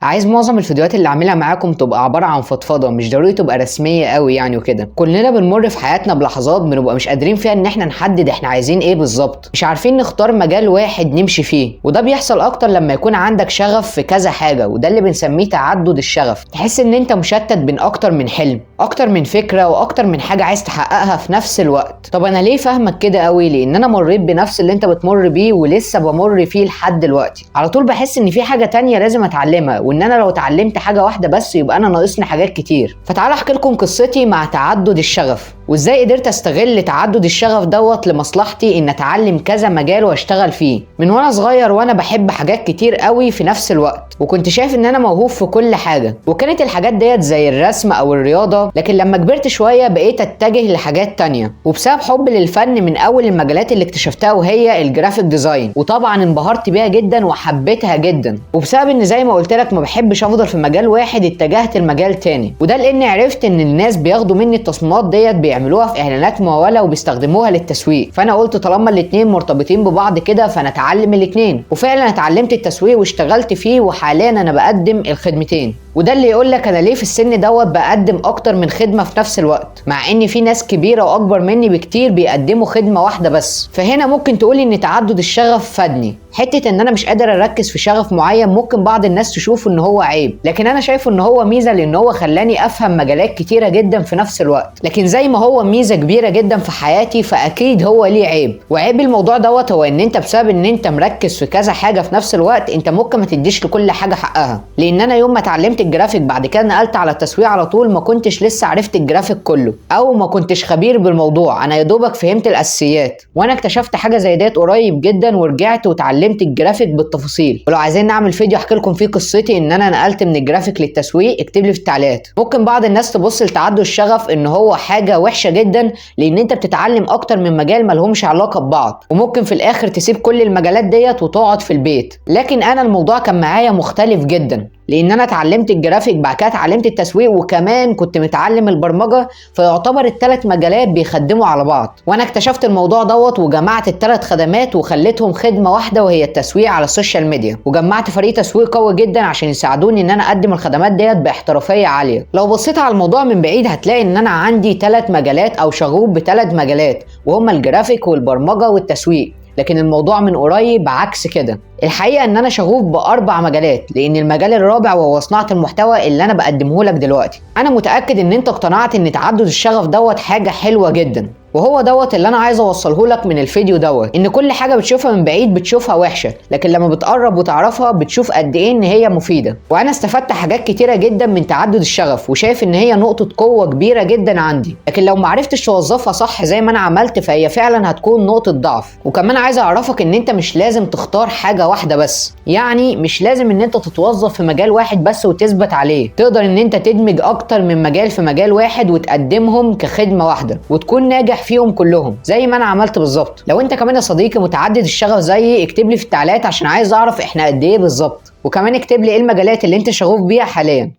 عايز معظم الفيديوهات اللي اعملها معاكم تبقى عبارة عن فضفضة، مش ضروري تبقى رسمية قوي يعني وكده. كلنا بنمر في حياتنا بلحظات بنبقى مش قادرين فيها ان احنا نحدد احنا عايزين ايه بالظبط، مش عارفين نختار مجال واحد نمشي فيه، وده بيحصل اكتر لما يكون عندك شغف في كذا حاجة، وده اللي بنسميه تعدد الشغف. تحس ان انت مشتت بين اكتر من حلم، اكتر من فكرة، واكتر من حاجة عايز تحققها في نفس الوقت. طب انا ليه فاهمك كده قوي؟ لان انا مريت بنفس اللي انت بتمر بيه ولسه بمر فيه لحد دلوقتي. على طول بحس ان في حاجة تانية لازم اتعلمها، وان انا لو اتعلمت حاجة واحدة بس يبقى انا ناقصني حاجات كتير. فتعال احكي لكم قصتي مع تعدد الشغف، وازاي قدرت استغل تعدد الشغف دوت لمصلحتي، ان اتعلم كذا مجال واشتغل فيه. من وانا صغير وانا بحب حاجات كتير قوي في نفس الوقت، وكنت شايف ان انا موهوب في كل حاجة، وكانت الحاجات ديت زي الرسم او الرياضة. لكن لما كبرت شوية بقيت اتجه لحاجات تانية، وبسبب حب للفن من اول المجالات اللي اكتشفتها وهي الجرافيك ديزاين، وطبعا انبهرت بيها جدا وحبيتها جدا. وبسبب ان زي ما قلت لك ما بحبش افضل في مجال واحد، اتجهت لمجال تاني، وده لاني عرفت ان الناس بياخدوا مني التصميمات ديت بيعملوها في اعلانات ممولة وبيستخدموها للتسويق. فانا قلت طالما الاتنين مرتبطين ببعض كده فانا اتعلم الاتنين، وفعلا اتعلمت التسويق واشتغلت فيه، وحاليا انا بقدم الخدمتين. وده اللي يقول لك انا ليه في السن دوت بقدم اكتر من خدمه في نفس الوقت، مع ان في ناس كبيره واكبر مني بكتير بيقدموا خدمه واحده بس. فهنا ممكن تقولي ان تعدد الشغف فادني. حته ان انا مش قادر اركز في شغف معين ممكن بعض الناس تشوف ان هو عيب، لكن انا شايفه ان هو ميزه، لان هو خلاني افهم مجالات كتيره جدا في نفس الوقت. لكن زي ما هو ميزه كبيره جدا في حياتي فاكيد هو ليه عيب. وعيب الموضوع دوت هو ان انت بسبب ان انت مركز في كذا حاجه في نفس الوقت انت ممكن ما تديش لكل حاجه حقها. لان انا يوم ما اتعلمت الجرافيك بعد كده نقلت على التسويق على طول، ما كنتش لسه عرفت الجرافيك كله، او ما كنتش خبير بالموضوع، انا يا دوبك فهمت الاساسيات. وانا اكتشفت حاجه زي ديت قريب جدا ورجعت واتعلمت الجرافيك بالتفاصيل. ولو عايزين نعمل فيديو احكي لكم فيه قصتي ان انا نقلت من الجرافيك للتسويق اكتب لي في التعليقات. ممكن بعض الناس تبص لتعدد الشغف ان هو حاجه وحشه جدا، لان انت بتتعلم اكتر من مجال ما لهمش علاقه ببعض، وممكن في الاخر تسيب كل المجالات ديت وتقعد في البيت. لكن انا الموضوع كان معايا مختلف جدا، لان انا اتعلمت الجرافيك بعد كده اتعلمت التسويق وكمان كنت متعلم البرمجه، فيعتبر الثلاث مجالات بيخدموا على بعض. وانا اكتشفت الموضوع دوت وجمعت الثلاث خدمات وخليتهم خدمه واحده وهي التسويق على السوشيال ميديا، وجمعت فريق تسويق قوي جدا عشان يساعدوني ان انا اقدم الخدمات ديت باحترافيه عاليه. لو بصيت على الموضوع من بعيد هتلاقي ان انا عندي ثلاث مجالات او شغوف بثلاث مجالات، وهما الجرافيك والبرمجه والتسويق. لكن الموضوع من قريب عكس كده. الحقيقه ان انا شغوف باربع مجالات، لان المجال الرابع وهو صناعه المحتوى اللي انا بقدمه لك دلوقتي. انا متاكد ان انت اقتنعت ان تعدد الشغف دوت حاجه حلوه جدا، وهو دوت اللي انا عايز اوصله لك من الفيديو دوت، ان كل حاجه بتشوفها من بعيد بتشوفها وحشه، لكن لما بتقرب وتعرفها بتشوف قد ايه ان هي مفيده. وانا استفدت حاجات كتيره جدا من تعدد الشغف، وشايف ان هي نقطه قوه كبيره جدا عندي، لكن لو معرفتش توظفها صح زي ما انا عملت فهي فعلا هتكون نقطه ضعف. وكمان عايز اعرفك ان انت مش لازم تختار حاجه واحده بس، يعني مش لازم ان انت تتوظف في مجال واحد بس وتثبت عليه. تقدر ان انت تدمج اكتر من مجال في مجال واحد وتقدمهم كخدمه واحده وتكون ناجح فيهم كلهم زي ما انا عملت بالظبط. لو انت كمان يا صديقي متعدد الشغف زيي اكتب لي في التعليقات عشان عايز اعرف احنا قد ايه بالظبط، وكمان اكتب لي ايه المجالات اللي انت شغوف بيها حاليا.